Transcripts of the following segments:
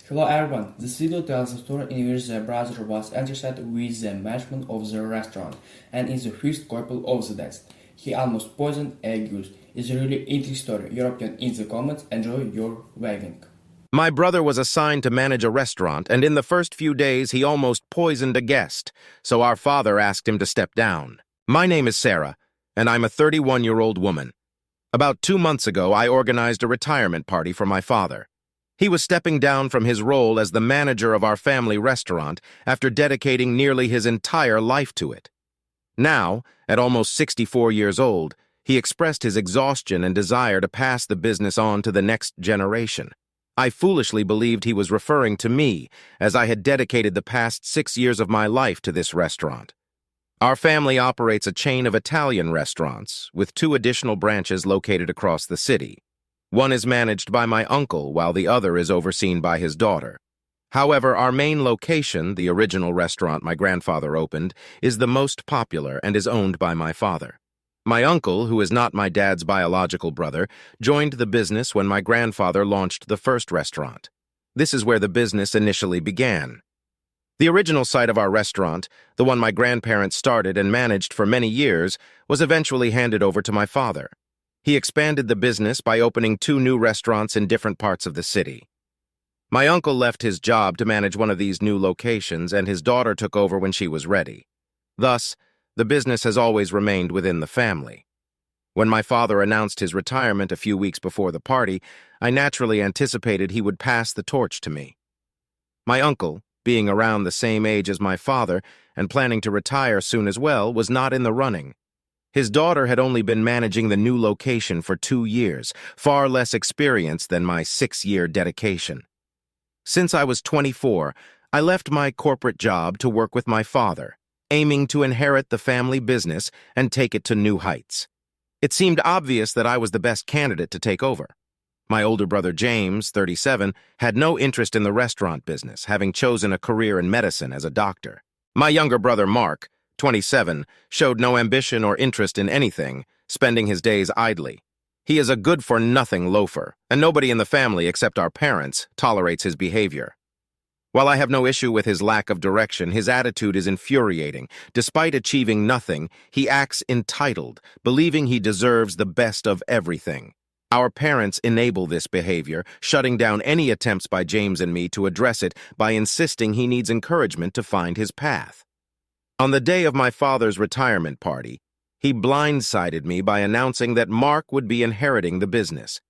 Hello everyone, this video tells the story in which the brother was entrusted with the management of the restaurant and is the first couple of the death. He almost poisoned a goose. It's a really interesting story. European in the comments, enjoy your waving. My brother was assigned to manage a restaurant, and in the first few days he almost poisoned a guest, so our father asked him to step down. My name is Sarah, and I'm a 31-year-old woman. About 2 months ago, I organized a retirement party for my father. He was stepping down from his role as the manager of our family restaurant after dedicating nearly his entire life to it. Now, at almost 64 years old, he expressed his exhaustion and desire to pass the business on to the next generation. I foolishly believed he was referring to me, as I had dedicated the past 6 years of my life to this restaurant. Our family operates a chain of Italian restaurants, with 2 additional branches located across the city. One is managed by my uncle, while the other is overseen by his daughter. However, our main location, the original restaurant my grandfather opened, is the most popular and is owned by my father. My uncle, who is not my dad's biological brother, joined the business when my grandfather launched the first restaurant. This is where the business initially began. The original site of our restaurant, the one my grandparents started and managed for many years, was eventually handed over to my father. He expanded the business by opening 2 new restaurants in different parts of the city. My uncle left his job to manage one of these new locations, and his daughter took over when she was ready. Thus, the business has always remained within the family. When my father announced his retirement a few weeks before the party, I naturally anticipated he would pass the torch to me. My uncle, being around the same age as my father and planning to retire soon as well, was not in the running. His daughter had only been managing the new location for 2 years, far less experience than my 6-year dedication. Since I was 24, I left my corporate job to work with my father, aiming to inherit the family business and take it to new heights. It seemed obvious that I was the best candidate to take over. My older brother James, 37, had no interest in the restaurant business, having chosen a career in medicine as a doctor. My younger brother Mark, 27, showed no ambition or interest in anything, spending his days idly. He is a good-for-nothing loafer, and nobody in the family except our parents tolerates his behavior. While I have no issue with his lack of direction, his attitude is infuriating. Despite achieving nothing, he acts entitled, believing he deserves the best of everything. Our parents enable this behavior, shutting down any attempts by James and me to address it by insisting he needs encouragement to find his path. On the day of my father's retirement party, he blindsided me by announcing that Mark would be inheriting the business.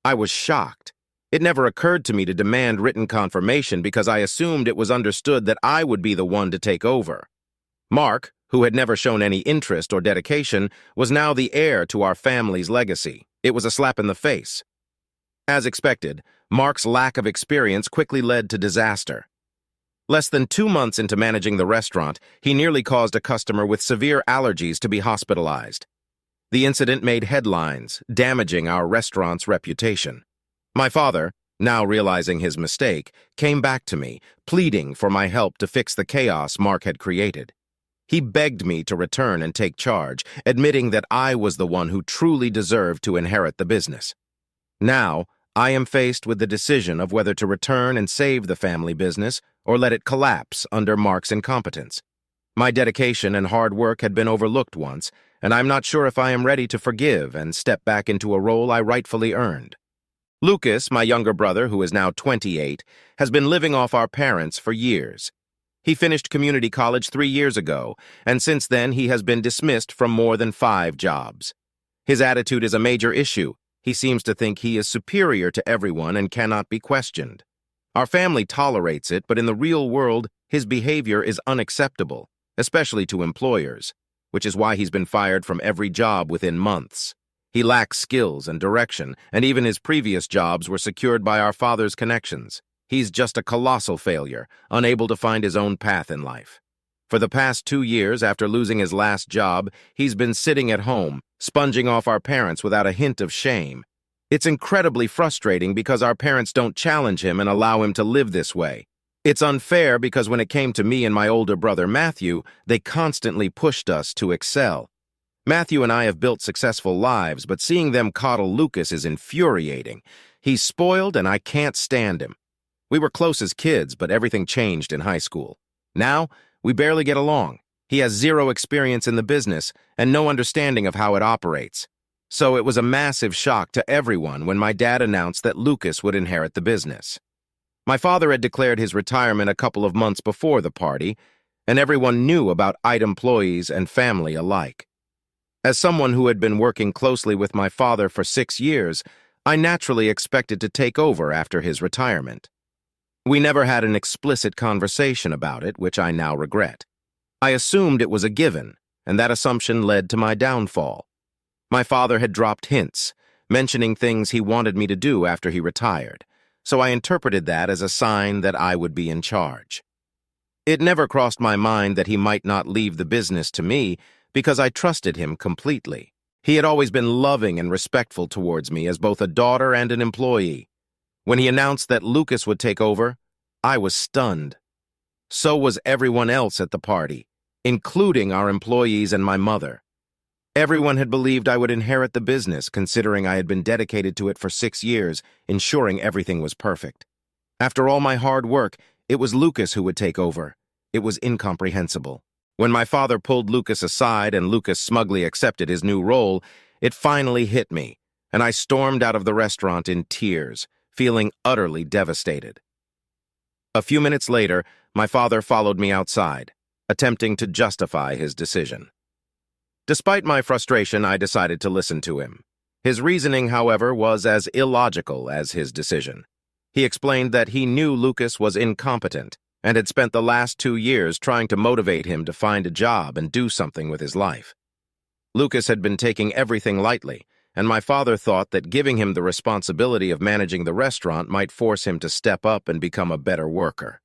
I was shocked. It never occurred to me to demand written confirmation because I assumed it was understood that I would be the one to take over. Mark, who had never shown any interest or dedication, was now the heir to our family's legacy. It was a slap in the face. As expected, Mark's lack of experience quickly led to disaster. Less than 2 months into managing the restaurant, he nearly caused a customer with severe allergies to be hospitalized. The incident made headlines, damaging our restaurant's reputation. My father, now realizing his mistake, came back to me, pleading for my help to fix the chaos Mark had created. He begged me to return and take charge, admitting that I was the one who truly deserved to inherit the business. Now, I am faced with the decision of whether to return and save the family business or let it collapse under Mark's incompetence. My dedication and hard work had been overlooked once, and I'm not sure if I am ready to forgive and step back into a role I rightfully earned. Lucas, my younger brother, who is now 28, has been living off our parents for years. He finished community college 3 years ago, and since then he has been dismissed from more than 5 jobs. His attitude is a major issue. He seems to think he is superior to everyone and cannot be questioned. Our family tolerates it, but in the real world, his behavior is unacceptable, especially to employers, which is why he's been fired from every job within months. He lacks skills and direction, and even his previous jobs were secured by our father's connections. He's just a colossal failure, unable to find his own path in life. For the past 2 years after losing his last job, he's been sitting at home, sponging off our parents without a hint of shame. It's incredibly frustrating because our parents don't challenge him and allow him to live this way. It's unfair because when it came to me and my older brother Matthew, they constantly pushed us to excel. Matthew and I have built successful lives, but seeing them coddle Lucas is infuriating. He's spoiled and I can't stand him. We were close as kids, but everything changed in high school. Now, we barely get along. He has zero experience in the business and no understanding of how it operates. So it was a massive shock to everyone when my dad announced that Lucas would inherit the business. My father had declared his retirement a couple of months before the party, and everyone knew about aita employees and family alike. As someone who had been working closely with my father for 6 years, I naturally expected to take over after his retirement. We never had an explicit conversation about it, which I now regret. I assumed it was a given, and that assumption led to my downfall. My father had dropped hints, mentioning things he wanted me to do after he retired, so I interpreted that as a sign that I would be in charge. It never crossed my mind that he might not leave the business to me because I trusted him completely. He had always been loving and respectful towards me as both a daughter and an employee. When he announced that Lucas would take over, I was stunned. So was everyone else at the party, including our employees and my mother. Everyone had believed I would inherit the business, considering I had been dedicated to it for 6 years, ensuring everything was perfect. After all my hard work, it was Lucas who would take over. It was incomprehensible. When my father pulled Lucas aside and Lucas smugly accepted his new role, it finally hit me, and I stormed out of the restaurant in tears, feeling utterly devastated. A few minutes later, my father followed me outside, attempting to justify his decision. Despite my frustration, I decided to listen to him. His reasoning, however, was as illogical as his decision. He explained that he knew Lucas was incompetent and had spent the last 2 years trying to motivate him to find a job and do something with his life. Lucas had been taking everything lightly, and my father thought that giving him the responsibility of managing the restaurant might force him to step up and become a better worker.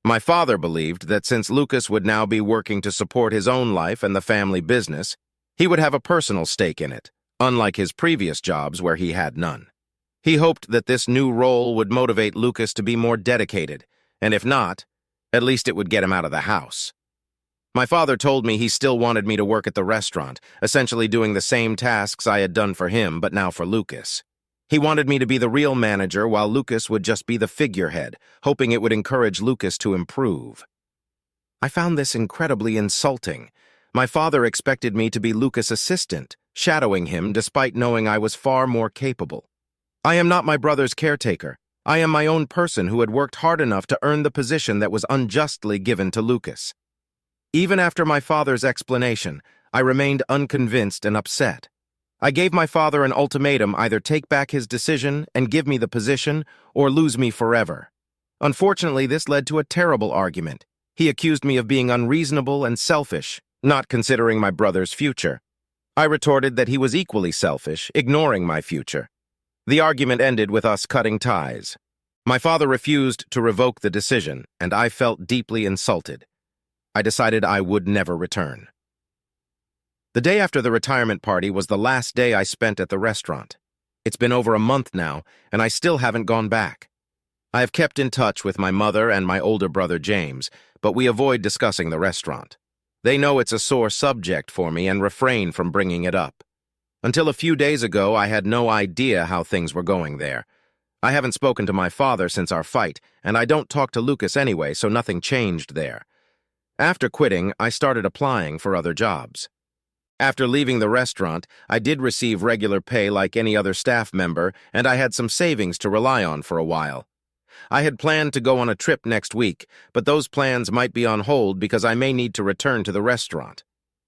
My father believed that since Lucas would now be working to support his own life and the family business, he would have a personal stake in it, unlike his previous jobs where he had none. He hoped that this new role would motivate Lucas to be more dedicated, and if not, at least it would get him out of the house. My father told me he still wanted me to work at the restaurant, essentially doing the same tasks I had done for him, but now for Lucas. He wanted me to be the real manager while Lucas would just be the figurehead, hoping it would encourage Lucas to improve. I found this incredibly insulting. My father expected me to be Lucas' assistant, shadowing him despite knowing I was far more capable. I am not my brother's caretaker. I am my own person who had worked hard enough to earn the position that was unjustly given to Lucas. Even after my father's explanation, I remained unconvinced and upset. I gave my father an ultimatum: either take back his decision and give me the position, or lose me forever. Unfortunately, this led to a terrible argument. He accused me of being unreasonable and selfish, not considering my brother's future. I retorted that he was equally selfish, ignoring my future. The argument ended with us cutting ties. My father refused to revoke the decision, and I felt deeply insulted. I decided I would never return. The day after the retirement party was the last day I spent at the restaurant. It's been over a month now, and I still haven't gone back. I have kept in touch with my mother and my older brother James, but we avoid discussing the restaurant. They know it's a sore subject for me and refrain from bringing it up. Until a few days ago, I had no idea how things were going there. I haven't spoken to my father since our fight, and I don't talk to Lucas anyway, so nothing changed there. After quitting, I started applying for other jobs. After leaving the restaurant, I did receive regular pay like any other staff member, and I had some savings to rely on for a while. I had planned to go on a trip next week, but those plans might be on hold because I may need to return to the restaurant.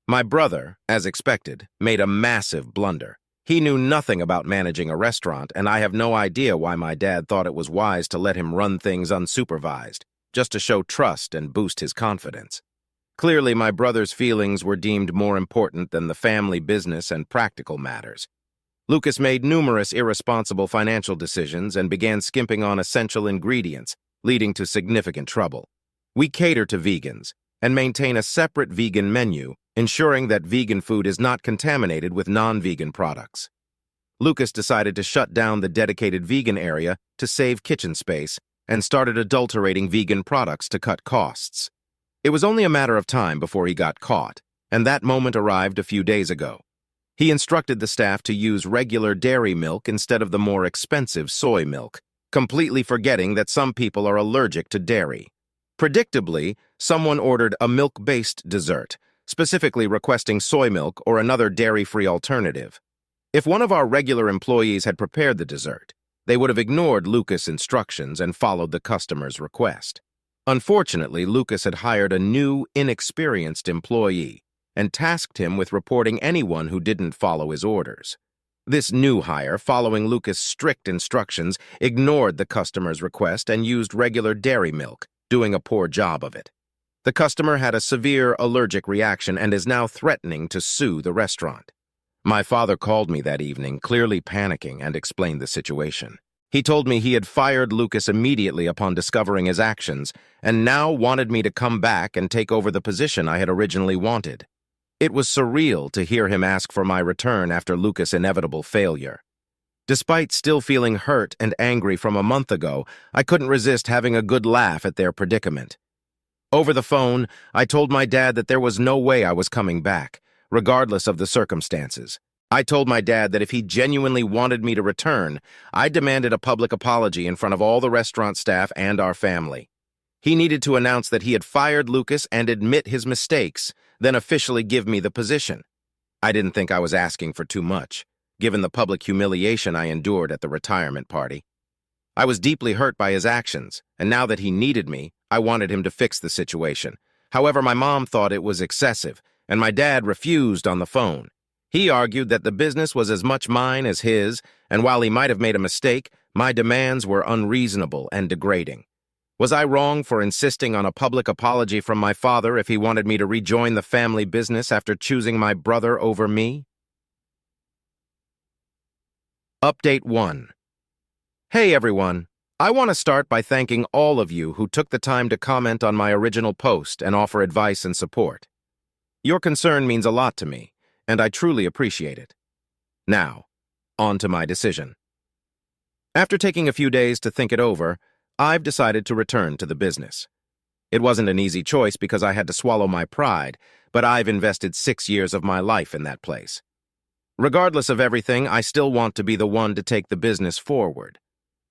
My brother, as expected, made a massive blunder. He knew nothing about managing a restaurant, and I have no idea why my dad thought it was wise to let him run things unsupervised, just to show trust and boost his confidence. Clearly, my brother's feelings were deemed more important than the family business and practical matters. Lucas made numerous irresponsible financial decisions and began skimping on essential ingredients, leading to significant trouble. We cater to vegans and maintain a separate vegan menu, ensuring that vegan food is not contaminated with non-vegan products. Lucas decided to shut down the dedicated vegan area to save kitchen space and started adulterating vegan products to cut costs. It was only a matter of time before he got caught, and that moment arrived a few days ago. He instructed the staff to use regular dairy milk instead of the more expensive soy milk, completely forgetting that some people are allergic to dairy. Predictably, someone ordered a milk-based dessert, specifically requesting soy milk or another dairy-free alternative. If one of our regular employees had prepared the dessert, they would have ignored Lucas' instructions and followed the customer's request. Unfortunately, Lucas had hired a new, inexperienced employee and tasked him with reporting anyone who didn't follow his orders. This new hire, following Lucas' strict instructions, ignored the customer's request and used regular dairy milk, doing a poor job of it. The customer had a severe allergic reaction and is now threatening to sue the restaurant. My father called me that evening, clearly panicking, and explained the situation. He told me he had fired Lucas immediately upon discovering his actions and now wanted me to come back and take over the position I had originally wanted. It was surreal to hear him ask for my return after Lucas' inevitable failure. Despite still feeling hurt and angry from a month ago, I couldn't resist having a good laugh at their predicament. Over the phone, I told my dad that there was no way I was coming back, regardless of the circumstances. I told my dad that if he genuinely wanted me to return, I demanded a public apology in front of all the restaurant staff and our family. He needed to announce that he had fired Lucas and admit his mistakes, then officially give me the position. I didn't think I was asking for too much, given the public humiliation I endured at the retirement party. I was deeply hurt by his actions, and now that he needed me, I wanted him to fix the situation. However, my mom thought it was excessive, and my dad refused on the phone. He argued that the business was as much mine as his, and while he might have made a mistake, my demands were unreasonable and degrading. Was I wrong for insisting on a public apology from my father if he wanted me to rejoin the family business after choosing my brother over me? Update 1. Hey everyone, I want to start by thanking all of you who took the time to comment on my original post and offer advice and support. Your concern means a lot to me, and I truly appreciate it. Now, on to my decision. After taking a few days to think it over, I've decided to return to the business. It wasn't an easy choice because I had to swallow my pride, but I've invested 6 years of my life in that place. Regardless of everything, I still want to be the one to take the business forward.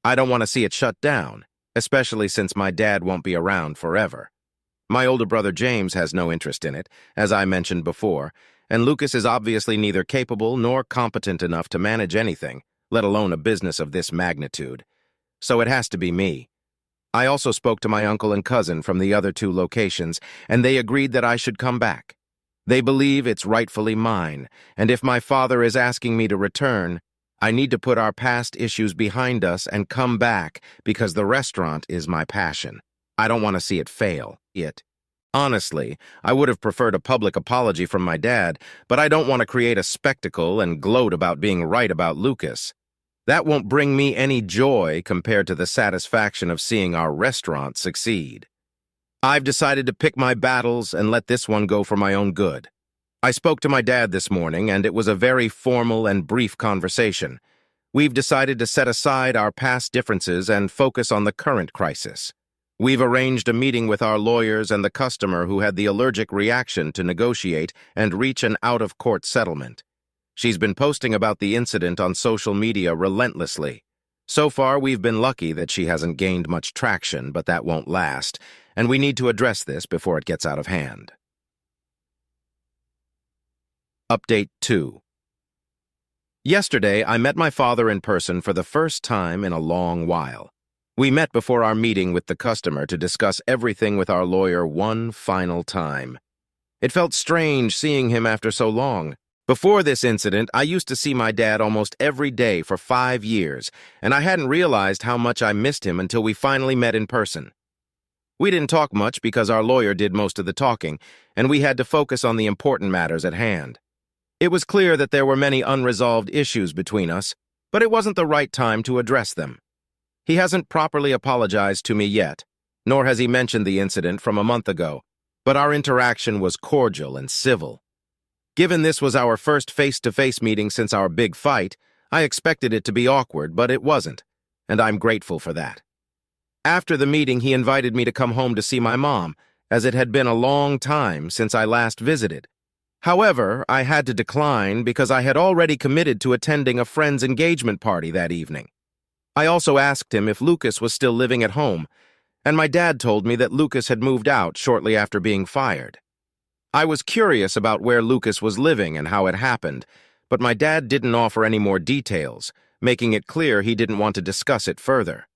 I don't want to see it shut down, especially since my dad won't be around forever. My older brother James has no interest in it, as I mentioned before, and Lucas is obviously neither capable nor competent enough to manage anything, let alone a business of this magnitude. So it has to be me. I also spoke to my uncle and cousin from the other 2 locations, and they agreed that I should come back. They believe it's rightfully mine, and if my father is asking me to return, I need to put our past issues behind us and come back because the restaurant is my passion. I don't want to see it fail, Honestly, I would have preferred a public apology from my dad, but I don't want to create a spectacle and gloat about being right about Lucas. That won't bring me any joy compared to the satisfaction of seeing our restaurant succeed. I've decided to pick my battles and let this one go for my own good. I spoke to my dad this morning, and it was a very formal and brief conversation. We've decided to set aside our past differences and focus on the current crisis. We've arranged a meeting with our lawyers and the customer who had the allergic reaction to negotiate and reach an out-of-court settlement. She's been posting about the incident on social media relentlessly. So far, we've been lucky that she hasn't gained much traction, but that won't last, and we need to address this before it gets out of hand. Update 2. Yesterday, I met my father in person for the first time in a long while. We met before our meeting with the customer to discuss everything with our lawyer one final time. It felt strange seeing him after so long. Before this incident, I used to see my dad almost every day for 5 years, and I hadn't realized how much I missed him until we finally met in person. We didn't talk much because our lawyer did most of the talking, and we had to focus on the important matters at hand. It was clear that there were many unresolved issues between us, but it wasn't the right time to address them. He hasn't properly apologized to me yet, nor has he mentioned the incident from a month ago, but our interaction was cordial and civil. Given this was our first face-to-face meeting since our big fight, I expected it to be awkward, but it wasn't, and I'm grateful for that. After the meeting, he invited me to come home to see my mom, as it had been a long time since I last visited. However, I had to decline because I had already committed to attending a friend's engagement party that evening. I also asked him if Lucas was still living at home, and my dad told me that Lucas had moved out shortly after being fired. I was curious about where Lucas was living and how it happened, but my dad didn't offer any more details, making it clear he didn't want to discuss it further.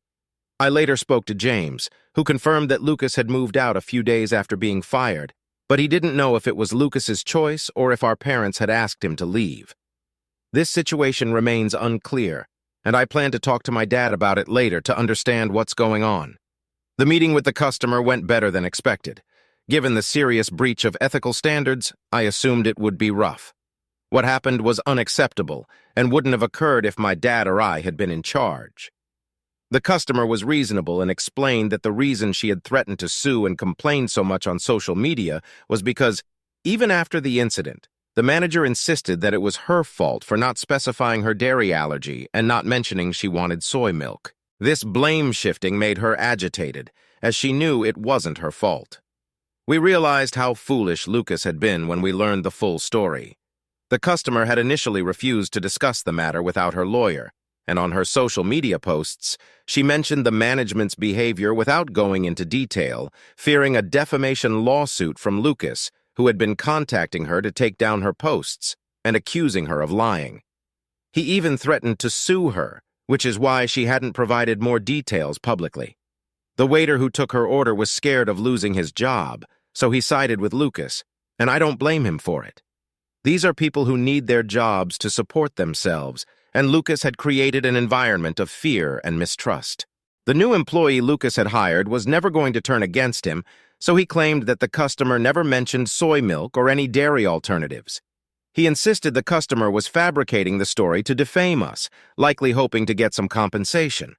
I later spoke to James, who confirmed that Lucas had moved out a few days after being fired, but he didn't know if it was Lucas's choice or if our parents had asked him to leave. This situation remains unclear, and I plan to talk to my dad about it later to understand what's going on. The meeting with the customer went better than expected. Given the serious breach of ethical standards, I assumed it would be rough. What happened was unacceptable and wouldn't have occurred if my dad or I had been in charge. The customer was reasonable and explained that the reason she had threatened to sue and complained so much on social media was because, even after the incident, the manager insisted that it was her fault for not specifying her dairy allergy and not mentioning she wanted soy milk. This blame-shifting made her agitated, as she knew it wasn't her fault. We realized how foolish Lucas had been when we learned the full story. The customer had initially refused to discuss the matter without her lawyer, and on her social media posts, she mentioned the management's behavior without going into detail, fearing a defamation lawsuit from Lucas, who had been contacting her to take down her posts and accusing her of lying. He even threatened to sue her, which is why she hadn't provided more details publicly. The waiter who took her order was scared of losing his job, so he sided with Lucas, and I don't blame him for it. These are people who need their jobs to support themselves, and Lucas had created an environment of fear and mistrust. The new employee Lucas had hired was never going to turn against him, so he claimed that the customer never mentioned soy milk or any dairy alternatives. He insisted the customer was fabricating the story to defame us, likely hoping to get some compensation.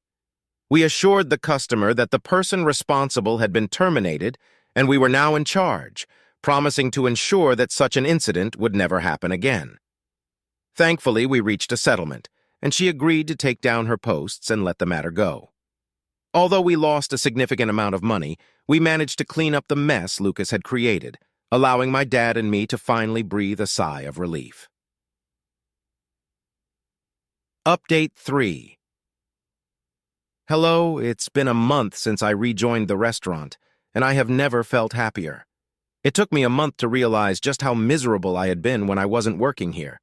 We assured the customer that the person responsible had been terminated and we were now in charge, promising to ensure that such an incident would never happen again. Thankfully, we reached a settlement, and she agreed to take down her posts and let the matter go. Although we lost a significant amount of money, we managed to clean up the mess Lucas had created, allowing my dad and me to finally breathe a sigh of relief. Update 3. Hello, it's been a month since I rejoined the restaurant, and I have never felt happier. It took me a month to realize just how miserable I had been when I wasn't working here.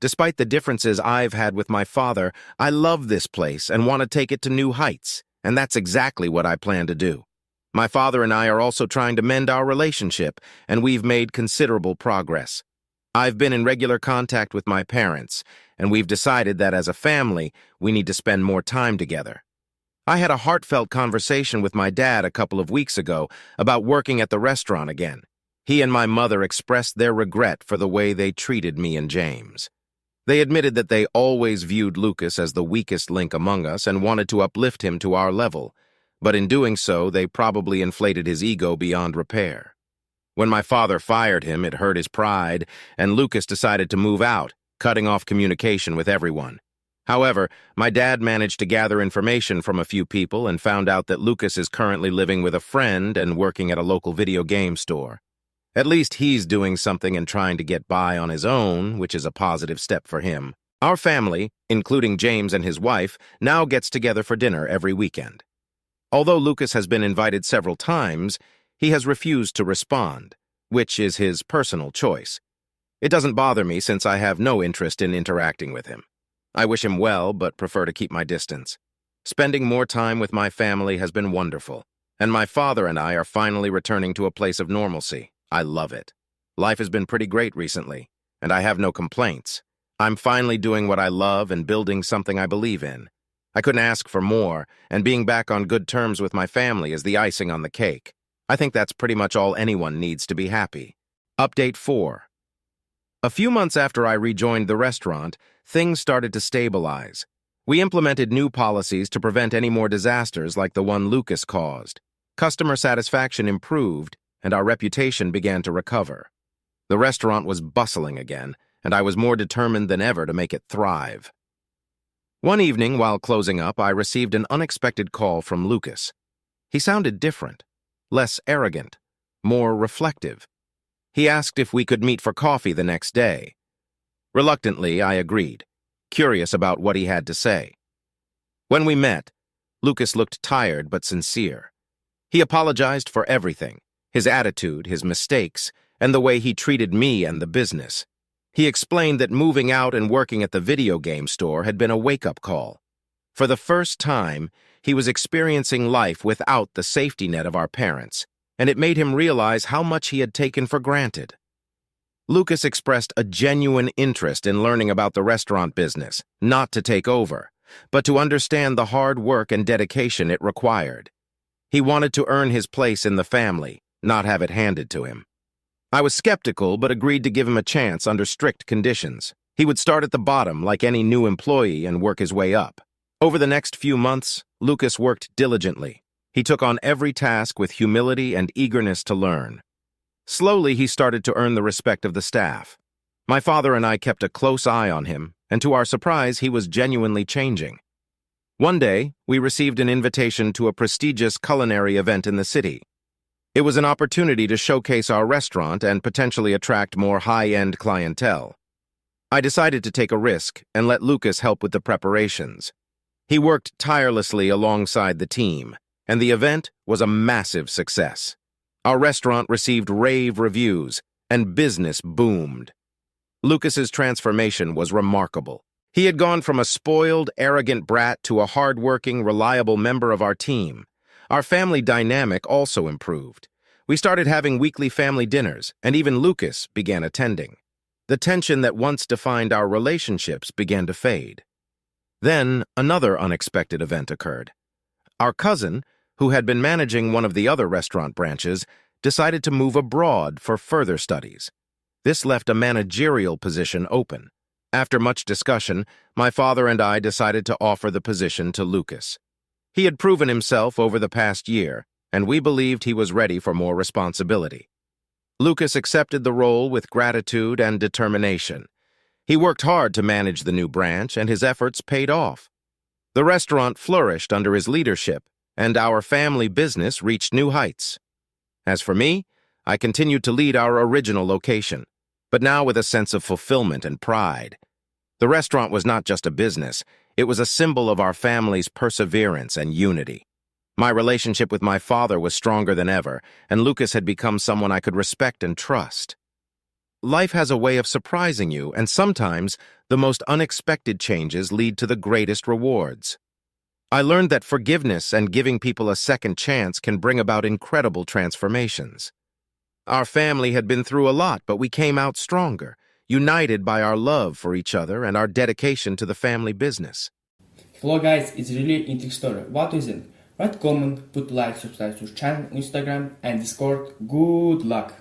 Despite the differences I've had with my father, I love this place and want to take it to new heights, and that's exactly what I plan to do. My father and I are also trying to mend our relationship, and we've made considerable progress. I've been in regular contact with my parents, and we've decided that as a family, we need to spend more time together. I had a heartfelt conversation with my dad a couple of weeks ago about working at the restaurant again. He and my mother expressed their regret for the way they treated me and James. They admitted that they always viewed Lucas as the weakest link among us and wanted to uplift him to our level, but in doing so, they probably inflated his ego beyond repair. When my father fired him, it hurt his pride, and Lucas decided to move out, cutting off communication with everyone. However, my dad managed to gather information from a few people and found out that Lucas is currently living with a friend and working at a local video game store. At least he's doing something and trying to get by on his own, which is a positive step for him. Our family, including James and his wife, now gets together for dinner every weekend. Although Lucas has been invited several times, he has refused to respond, which is his personal choice. It doesn't bother me since I have no interest in interacting with him. I wish him well, but prefer to keep my distance. Spending more time with my family has been wonderful, and my father and I are finally returning to a place of normalcy. I love it. Life has been pretty great recently, and I have no complaints. I'm finally doing what I love and building something I believe in. I couldn't ask for more, and being back on good terms with my family is the icing on the cake. I think that's pretty much all anyone needs to be happy. Update 4. A few months after I rejoined the restaurant, things started to stabilize. We implemented new policies to prevent any more disasters like the one Lucas caused. Customer satisfaction improved, and our reputation began to recover. The restaurant was bustling again, and I was more determined than ever to make it thrive. One evening, while closing up, I received an unexpected call from Lucas. He sounded different, less arrogant, more reflective. He asked if we could meet for coffee the next day. Reluctantly, I agreed, curious about what he had to say. When we met, Lucas looked tired but sincere. He apologized for everything, his attitude, his mistakes, and the way he treated me and the business. He explained that moving out and working at the video game store had been a wake-up call. For the first time, he was experiencing life without the safety net of our parents, and it made him realize how much he had taken for granted. Lucas expressed a genuine interest in learning about the restaurant business, not to take over, but to understand the hard work and dedication it required. He wanted to earn his place in the family, not have it handed to him. I was skeptical but agreed to give him a chance under strict conditions. He would start at the bottom like any new employee and work his way up. Over the next few months, Lucas worked diligently. He took on every task with humility and eagerness to learn. Slowly, he started to earn the respect of the staff. My father and I kept a close eye on him, and to our surprise, he was genuinely changing. One day, we received an invitation to a prestigious culinary event in the city. It was an opportunity to showcase our restaurant and potentially attract more high-end clientele. I decided to take a risk and let Lucas help with the preparations. He worked tirelessly alongside the team, and the event was a massive success. Our restaurant received rave reviews, and business boomed. Lucas's transformation was remarkable. He had gone from a spoiled, arrogant brat to a hard-working, reliable member of our team. Our family dynamic also improved. We started having weekly family dinners, and even Lucas began attending. The tension that once defined our relationships began to fade. Then, another unexpected event occurred. Our cousin, who had been managing one of the other restaurant branches, decided to move abroad for further studies. This left a managerial position open. After much discussion, my father and I decided to offer the position to Lucas. He had proven himself over the past year, and we believed he was ready for more responsibility. Lucas accepted the role with gratitude and determination. He worked hard to manage the new branch, and his efforts paid off. The restaurant flourished under his leadership, and our family business reached new heights. As for me, I continued to lead our original location, but now with a sense of fulfillment and pride. The restaurant was not just a business, it was a symbol of our family's perseverance and unity. My relationship with my father was stronger than ever, and Lucas had become someone I could respect and trust. Life has a way of surprising you, and sometimes the most unexpected changes lead to the greatest rewards. I learned that forgiveness and giving people a second chance can bring about incredible transformations. Our family had been through a lot, but we came out stronger, united by our love for each other and our dedication to the family business. Hello guys, it's really interesting story. What is it? Write comment, put like, subscribe to channel, Instagram and Discord. Good luck!